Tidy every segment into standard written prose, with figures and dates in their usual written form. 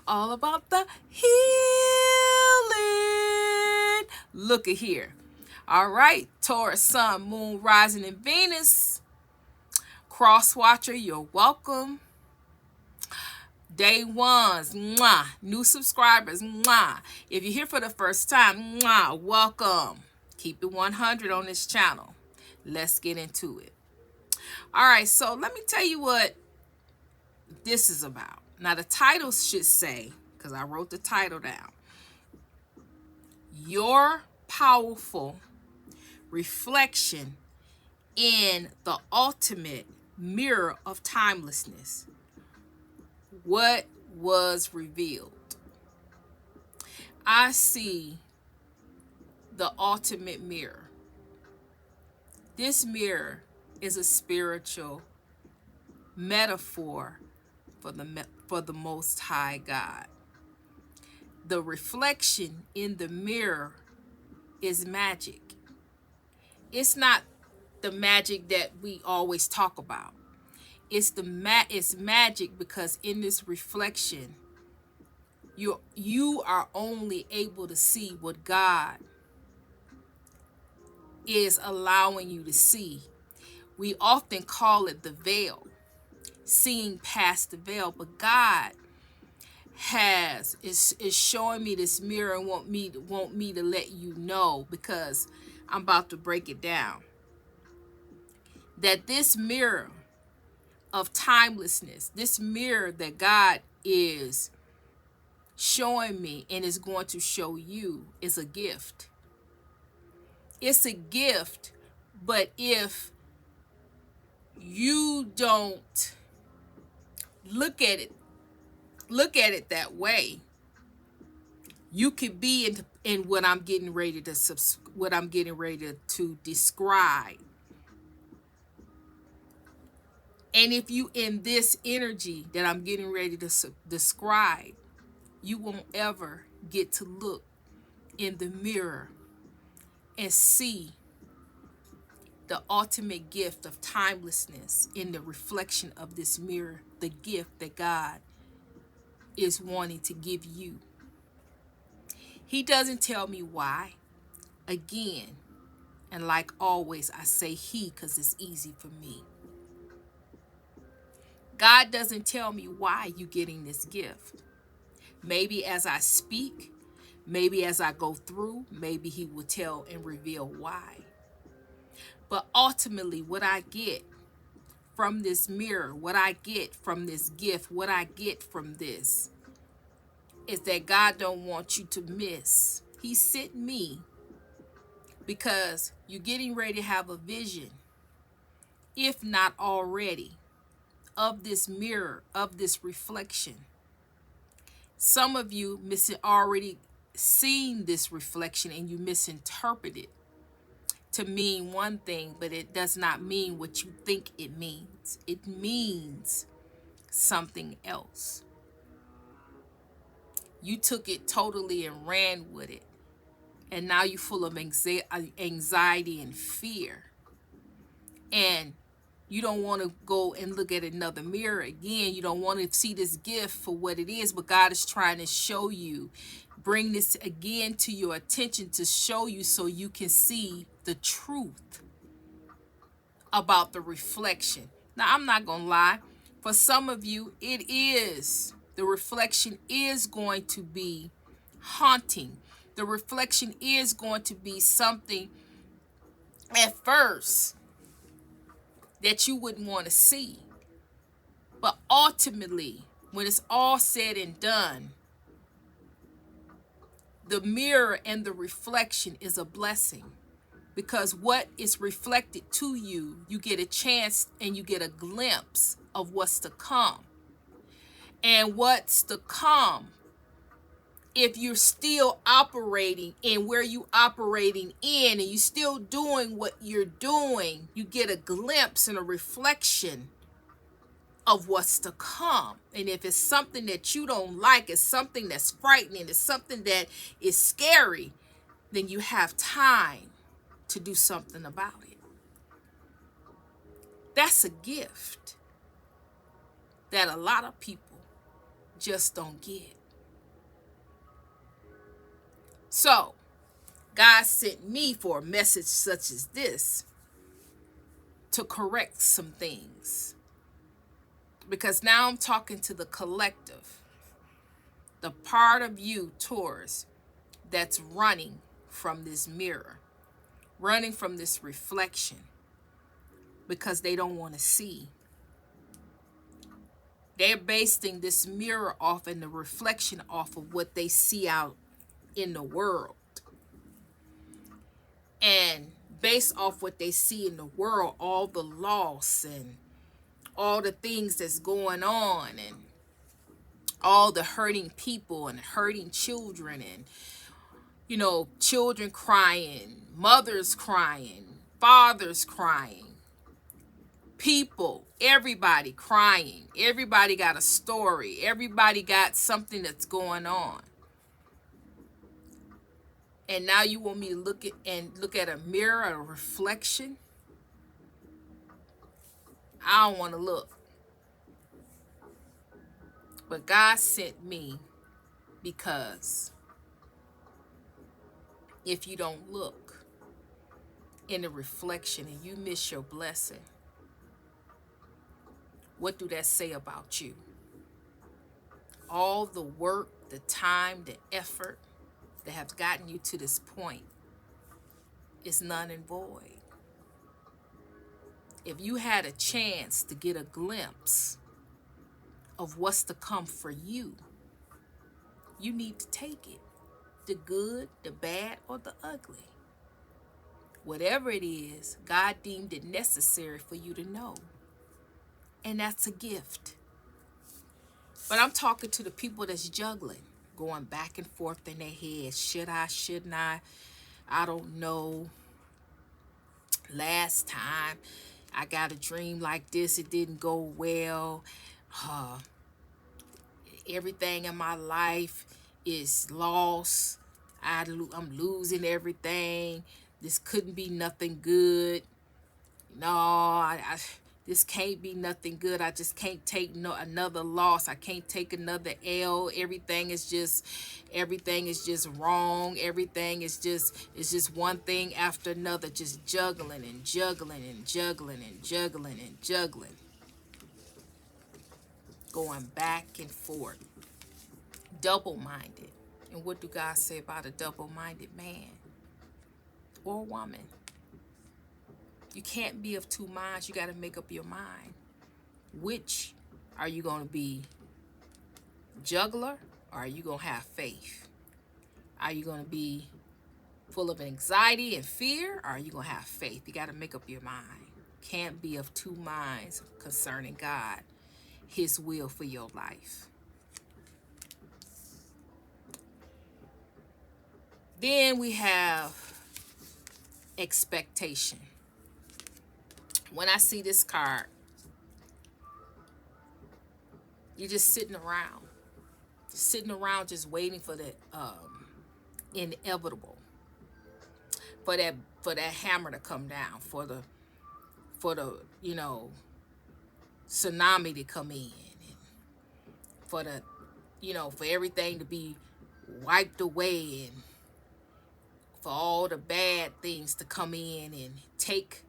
all about the healing. Look at here. All right, Taurus, Sun, Moon, Rising, and Venus. Cross Watcher, you're welcome. Day ones, mwah. New subscribers, mwah. If you're here for the first time, mwah, welcome. Keep it 100 on this channel. Let's get into it. All right, so let me tell you what this is about. Now, the title should say, because I wrote the title down, Your Powerful Reflection in the Ultimate Mirror of Timelessness. What was revealed? I see the ultimate mirror. This mirror is a spiritual metaphor for the Most High God. The reflection in the mirror is magic. It's not the magic that we always talk about. It's magic because in this reflection, you are only able to see what God is allowing you to see. We often call it the veil, seeing past the veil, but God is showing me this mirror and want me to let you know, because I'm about to break it down, that this mirror of timelessness, this mirror that God is showing me and is going to show you, is a gift. It's a gift, but if you don't look at it that way, you could be in what I'm getting ready to describe. And if you in this energy that I'm getting ready to describe, you won't ever get to look in the mirror and see the ultimate gift of timelessness in the reflection of this mirror, the gift that God is wanting to give you. He doesn't tell me why. Again, and like always, I say he because it's easy for me. God doesn't tell me why you're getting this gift. Maybe as I speak, maybe as I go through, maybe he will tell and reveal why. But ultimately, what I get from this mirror, what I get from this gift, what I get from this is that God don't want you to miss. He sent me because you're getting ready to have a vision, if not already, of this mirror, of this reflection. Some of you already seen this reflection and you misinterpret it to mean one thing, but it does not mean what you think it means. It means something else. You took it totally and ran with it. And now you're full of anxiety and fear. And you don't want to go and look at another mirror again. You don't want to see this gift for what it is, but God is trying to show you, bring this again to your attention to show you so you can see the truth about the reflection. Now, I'm not going to lie. For some of you, the reflection is going to be haunting. The reflection is going to be something at first that you wouldn't want to see. But ultimately, when it's all said and done, the mirror and the reflection is a blessing, because what is reflected to you, you get a chance and you get a glimpse of what's to come. And what's to come, if you're still operating in where you operating in and you're still doing what you're doing, you get a glimpse and a reflection of what's to come. And if it's something that you don't like, it's something that's frightening, it's something that is scary, then you have time to do something about it. That's a gift that a lot of people just don't get. So God sent me for a message such as this to correct some things. Because now I'm talking to the collective, the part of you, Taurus, that's running from this mirror, running from this reflection because they don't want to see. They're basing this mirror off and the reflection off of what they see out in the world. And based off what they see in the world, all the loss and all the things that's going on and all the hurting people and hurting children and, children crying, mothers crying, fathers crying, people, everybody crying. Everybody got a story. Everybody got something that's going on. And now you want me to look at a mirror, a reflection? I don't want to look. But God sent me because if you don't look in the reflection and you miss your blessing, what do that say about you? All the work, the time, the effort that have gotten you to this point is none and void. If you had a chance to get a glimpse of what's to come for you, you need to take it. The good, the bad, or the ugly. Whatever it is, God deemed it necessary for you to know. And that's a gift. But I'm talking to the people that's juggling, going back and forth in their heads. Should I? Shouldn't I? I don't know. Last time I got a dream like this, it didn't go well. Everything in my life is lost. I'm losing everything. This couldn't be nothing good. No, this can't be nothing good. I just can't take another loss. I can't take another L. Everything is just wrong. Everything is just one thing after another, just juggling and juggling and juggling and juggling and juggling. Going back and forth. Double-minded. And what do God say about a double-minded man or woman? You can't be of two minds. You got to make up your mind. Which are you going to be? Juggler, or are you going to have faith? Are you going to be full of anxiety and fear, or are you going to have faith? You got to make up your mind. Can't be of two minds concerning God, His will for your life. Then we have expectation. When I see this card, you're just sitting around just waiting for the inevitable, for that hammer to come down, for the tsunami to come in, and for the for everything to be wiped away, and for all the bad things to come in and take,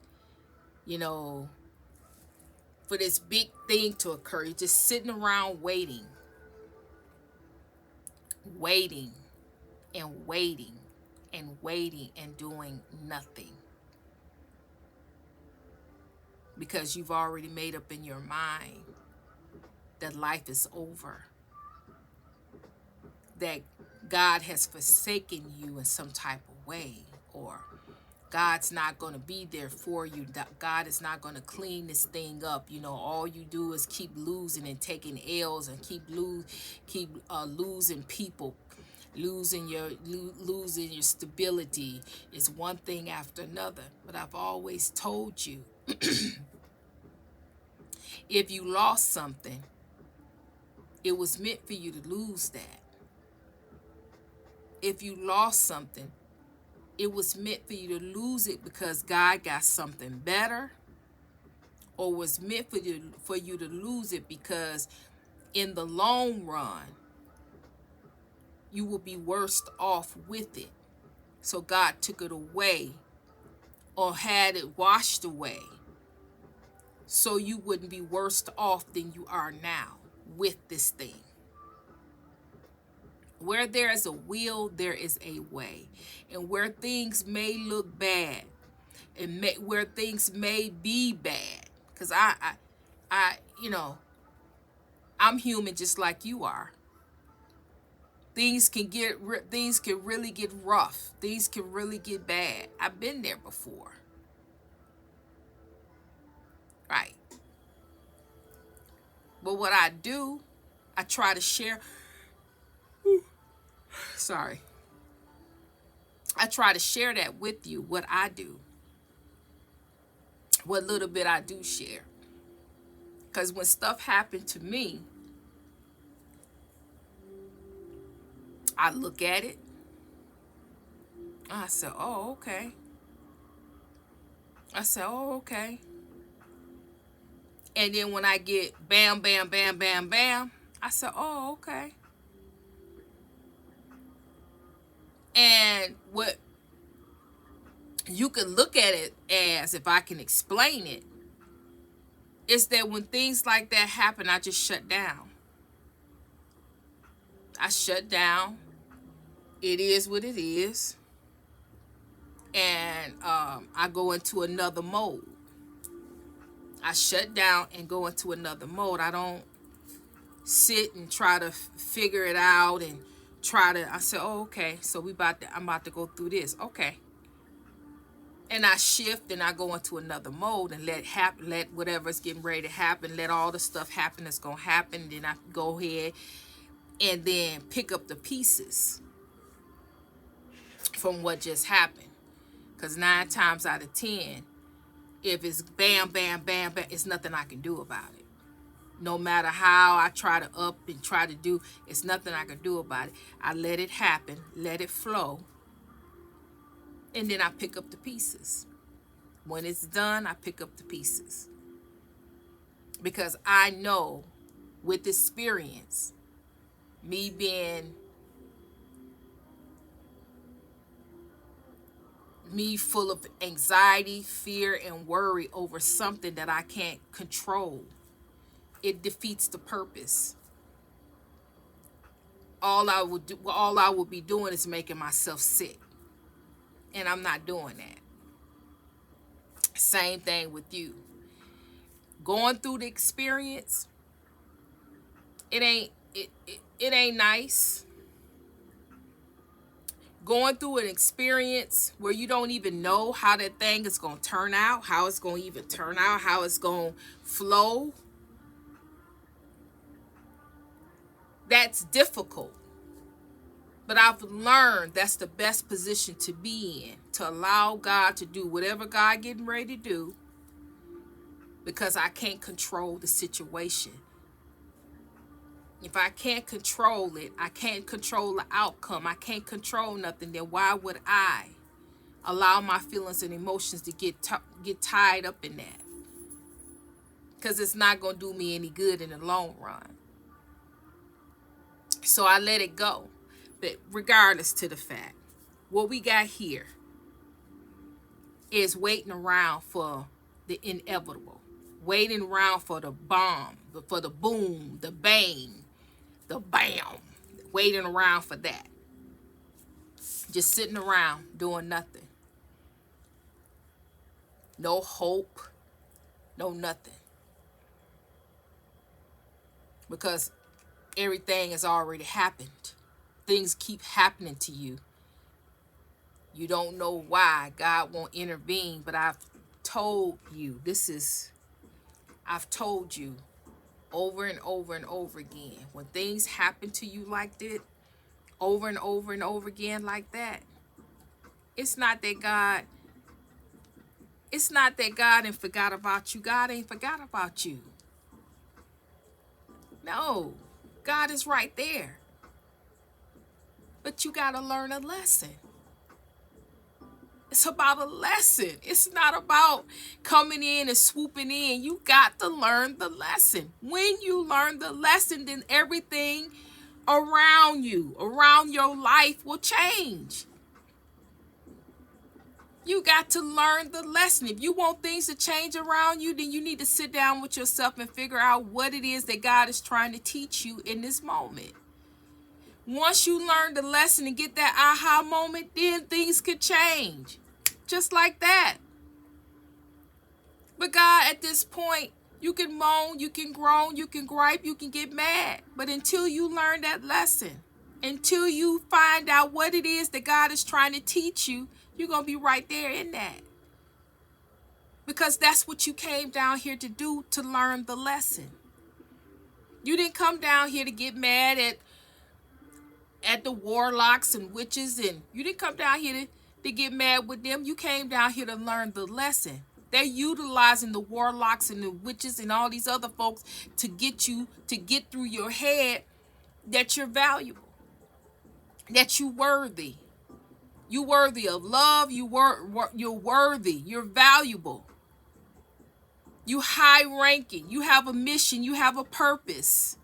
for this big thing to occur. You're just sitting around waiting and waiting and waiting and doing nothing, because you've already made up in your mind that life is over, that God has forsaken you in some type of way, or God's not going to be there for you. God is not going to clean this thing up. All you do is keep losing and taking L's and keep losing people, losing your stability. It's one thing after another. But I've always told you, if you lost something, it was meant for you to lose that. If you lost something, it was meant for you to lose it because God got something better, or was meant for you to lose it because in the long run, you will be worse off with it. So God took it away or had it washed away so you wouldn't be worse off than you are now with this thing. Where there is a will, there is a way. And where things may look bad, and where things may be bad, because I, you know, I'm human just like you are. Things can really get rough. Things can really get bad. I've been there before. Right. But what I do, I try to share. Sorry. I try to share that with you, what I do. What little bit I do share. Because when stuff happened to me, I look at it. I said, oh, okay. I said, oh, okay. And then when I get bam, bam, bam, bam, bam, I said, oh, okay. And what you can look at it as, if I can explain it, is that when things like that happen, I just shut down. I shut down. It is what it is. And I go into another mode. I shut down and go into another mode. I don't sit and try to figure it out and I said, oh, okay, so I'm about to go through this. Okay. And I shift and I go into another mode and let whatever's getting ready to happen, let all the stuff happen that's going to happen. Then I go ahead and then pick up the pieces from what just happened. Because 9 times out of 10, if it's bam, bam, bam, bam, it's nothing I can do about it. No matter how I try to up and try to do, it's nothing I can do about it. I let it happen, let it flow, and then I pick up the pieces. When it's done, I pick up the pieces. Because I know with experience, me full of anxiety, fear, and worry over something that I can't control, it defeats the purpose. All I would be doing is making myself sick. And I'm not doing that. Same thing with you. Going through the experience, it ain't nice. Going through an experience where you don't even know how that thing is going to turn out, how it's going to even turn out, how it's going to flow, that's difficult. But I've learned that's the best position to be in, to allow God to do whatever God getting ready to do, because I can't control the situation. If I can't control it, I can't control the outcome, I can't control nothing, then why would I allow my feelings and emotions to get tied up in that? Because it's not going to do me any good in the long run. So I let it go. But regardless to the fact, what we got here is waiting around for the inevitable. Waiting around for the bomb, for the boom, the bang, the bam. Waiting around for that. Just sitting around doing nothing. No hope. No nothing. Because everything has already happened. Things keep happening to you. You don't know why God won't intervene, but I've told you over and over and over again. When things happen to you like that, over and over and over again like that, it's not that God ain't forgot about you. God ain't forgot about you. No, God is right there. But you got to learn a lesson. It's about a lesson. It's not about coming in and swooping in. You got to learn the lesson. When you learn the lesson, then everything around you, around your life will change. You got to learn the lesson. If you want things to change around you, then you need to sit down with yourself and figure out what it is that God is trying to teach you in this moment. Once you learn the lesson and get that aha moment, then things could change. Just like that. But God, at this point, you can moan, you can groan, you can gripe, you can get mad. But until you learn that lesson, until you find out what it is that God is trying to teach you, you're going to be right there in that. Because that's what you came down here to do, to learn the lesson. You didn't come down here to get mad at the warlocks and witches, and you didn't come down here to get mad with them. You came down here to learn the lesson. They're utilizing the warlocks and the witches and all these other folks to get through your head that you're valuable, that you're worthy. You're worthy of love. You're worthy. You're valuable. You high ranking. You have a mission. You have a purpose.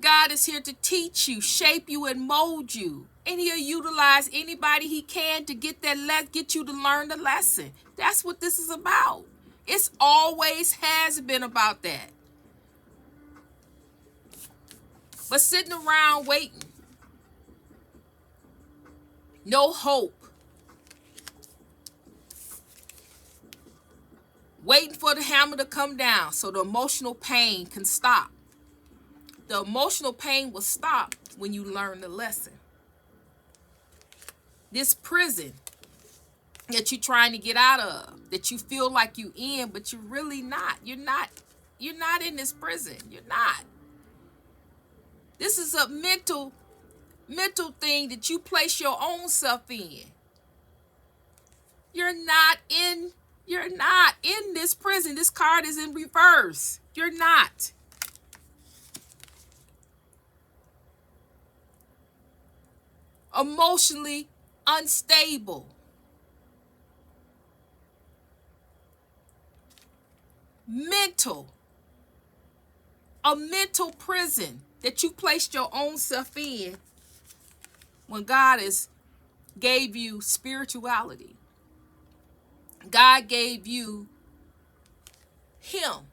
God is here to teach you, shape you, and mold you. And he'll utilize anybody he can to get you to learn the lesson. That's what this is about. It's always has been about that. But sitting around waiting, no hope, waiting for the hammer to come down so the emotional pain can stop. The emotional pain will stop when you learn the lesson. This prison that you're trying to get out of, that you feel like you in, but you're really not. You're not in this prison. You're not. This is a mental thing that you place your own self in. You're not in this prison. This card is in reverse. You're not. Emotionally unstable. A mental prison that you placed your own self in when God gave you spirituality. God gave you him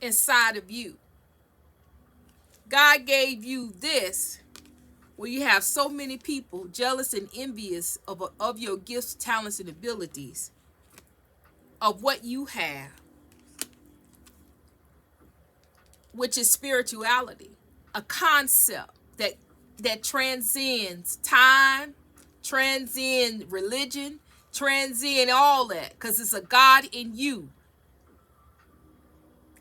inside of you. God gave you this, where you have so many people jealous and envious of your gifts, talents, and abilities, of what you have, which is spirituality, a concept that transcends time, transcends religion, transcends all that, because it's a God in you.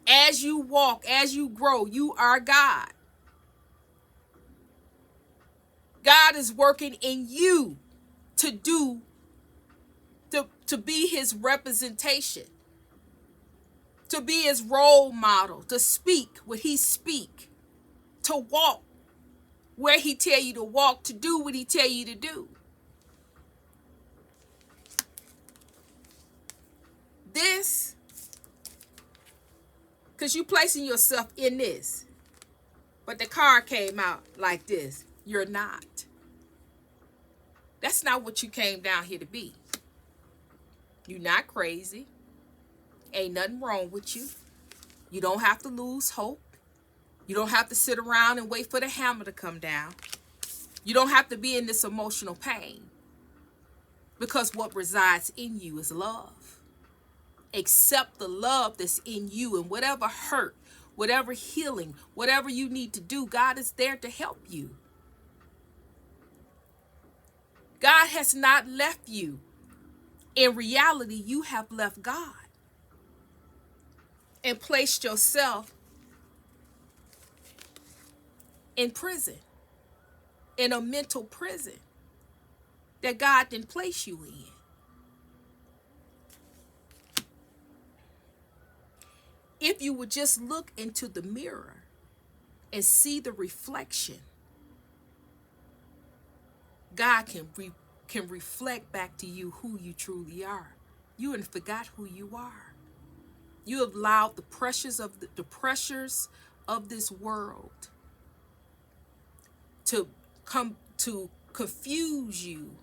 As you walk, as you grow, you are God. God is working in you to be his representation, to be his role model, to speak what he speak, to walk where he tell you to walk, to do what he tell you to do. This, because you placing yourself in this, but the card came out like this. You're not. That's not what you came down here to be. You're not crazy. Ain't nothing wrong with you. You don't have to lose hope. You don't have to sit around and wait for the hammer to come down. You don't have to be in this emotional pain, because what resides in you is love. Accept the love that's in you, and whatever hurt, whatever healing, whatever you need to do, God is there to help you. God has not left you. In reality, you have left God and placed yourself in prison, in a mental prison that God didn't place you in. If you would just look into the mirror and see the reflection, God can reflect back to you who you truly are. You forgot who you are. You have allowed the pressures of this world to come to confuse you,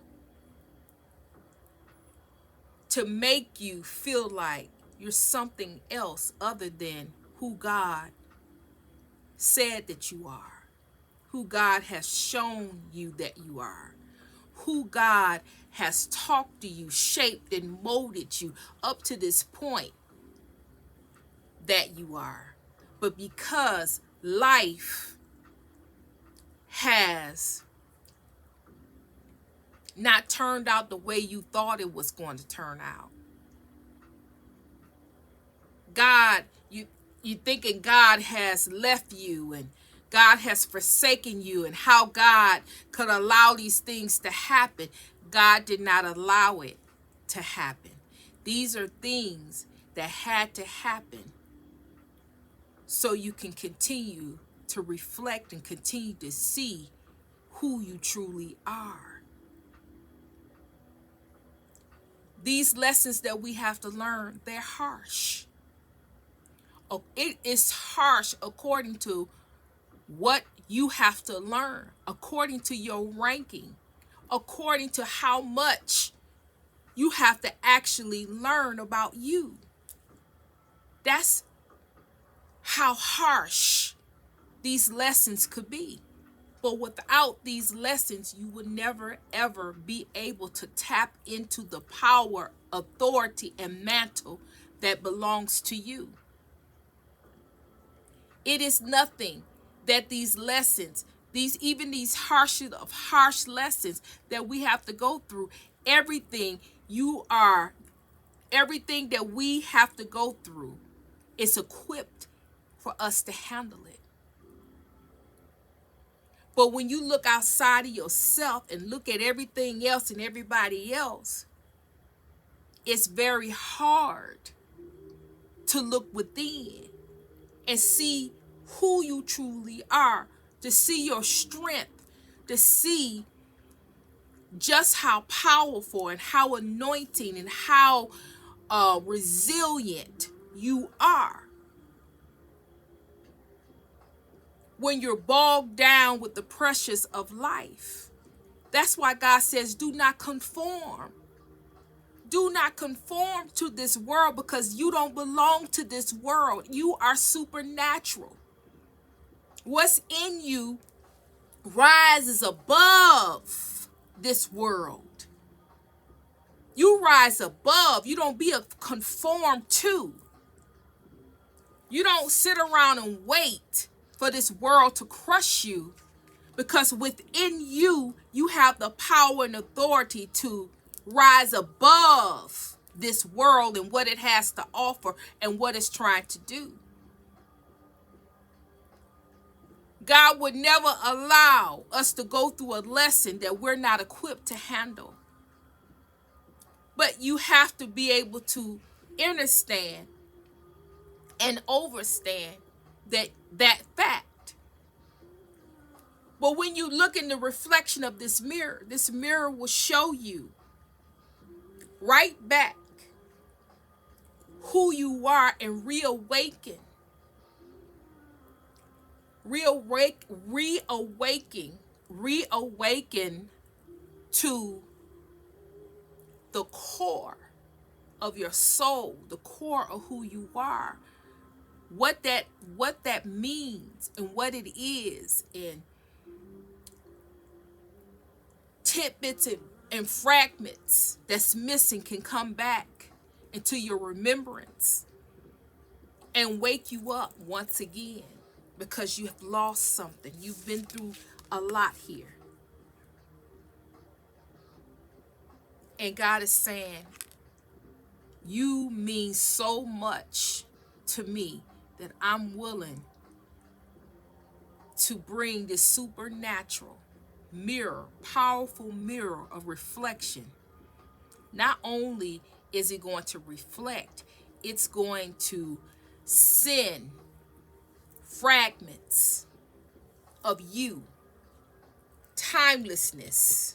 to make you feel like you're something else other than who God said that you are, who God has shown you that you are, who God has talked to you, shaped and molded you up to this point that you are. But because life has not turned out the way you thought it was going to turn out, God, you thinking God has left you and God has forsaken you, and how God could allow these things to happen. God did not allow it to happen. These are things that had to happen so you can continue to reflect and continue to see who you truly are. These lessons that we have to learn, they're harsh. It is harsh according to what you have to learn, according to your ranking, according to how much you have to actually learn about you. That's how harsh these lessons could be. But without these lessons, you would never ever be able to tap into the power, authority, and mantle that belongs to you. It is nothing that these lessons, these harsh lessons that we have to go through, everything that we have to go through is equipped for us to handle it. But when you look outside of yourself and look at everything else and everybody else, it's very hard to look within and see who you truly are, to see your strength, to see just how powerful and how anointing and how resilient you are. When you're bogged down with the pressures of life. That's why God says, do not conform. Do not conform to this world, because you don't belong to this world. You are supernatural. What's in you rises above this world. You rise above. You don't be conformed to. You don't sit around and wait for this world to crush you, because within you, you have the power and authority to rise above this world and what it has to offer and what it's trying to do. God would never allow us to go through a lesson that we're not equipped to handle. But you have to be able to understand and overstand that fact. But when you look in the reflection of this mirror will show you right back who you are and reawaken to the core of your soul, the core of who you are, what that means and what it is, and tidbits and fragments that's missing can come back into your remembrance and wake you up once again, because you have lost something. You've been through a lot here. And God is saying, you mean so much to me that I'm willing to bring this supernatural mirror, powerful mirror of reflection. Not only is it going to reflect, it's going to send fragments of you, timelessness,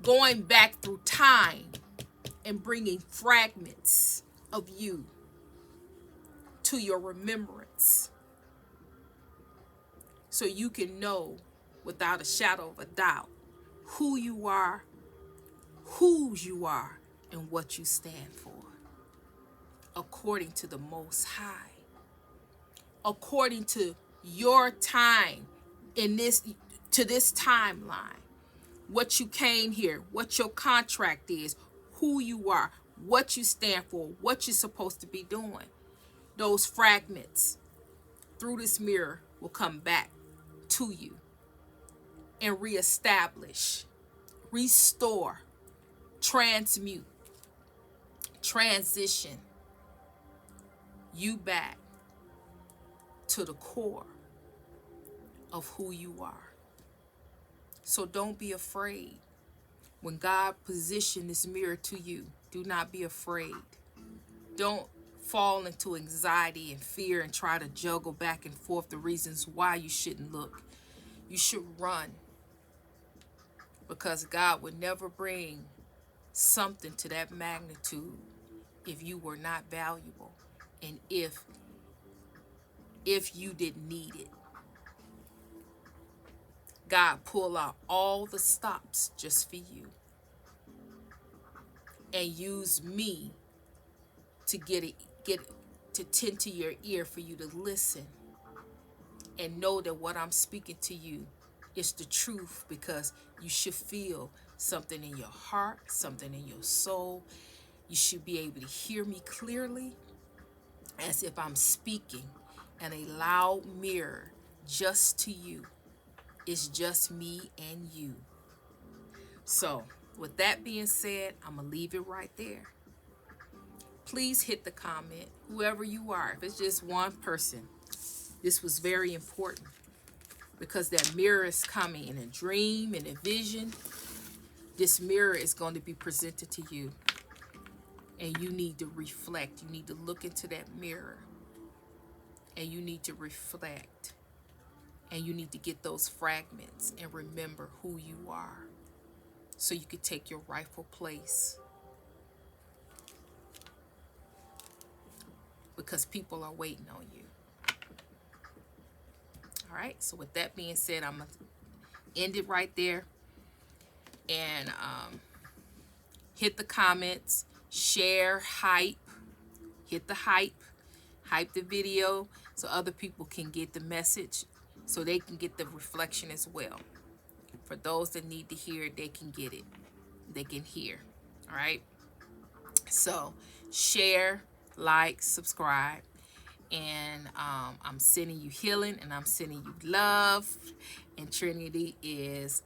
going back through time and bringing fragments of you to your remembrance, so you can know without a shadow of a doubt who you are, whose you are, and what you stand for, according to the Most High, according to your time in this, to this timeline, what you came here, what your contract is, who you are, what you stand for, what you're supposed to be doing. Those fragments through this mirror will come back to you and reestablish, restore, transmute, transition you back to the core of who you are. So don't be afraid. When God positioned this mirror to you, do not be afraid. Don't fall into anxiety and fear and try to juggle back and forth the reasons why you shouldn't look. You should run, because God would never bring something to that magnitude if you were not valuable and if you didn't need it. God pull out all the stops just for you and use me to get to tend to your ear, for you to listen and know that what I'm speaking to you is the truth, because you should feel something in your heart, something in your soul. You should be able to hear me clearly, as if I'm speaking in a loud mirror just to you. It's just me and you. So with that being said, I'm going to leave it right there. Please hit the comment, whoever you are. If it's just one person, this was very important, because that mirror is coming in a dream, in a vision. This mirror is going to be presented to you, and you need to reflect. You need to look into that mirror, and you need to reflect, and you need to get those fragments and remember who you are, so you can take your rightful place, because people are waiting on you. All right, so with that being said, I'm going to end it right there. And hit the comments, share, hype, hit the hype the video, so other people can get the message, so they can get the reflection as well. For those that need to hear it, they can get it, they can hear. All right, so share, like, subscribe, and I'm sending you healing, and I'm sending you love, and Trinity is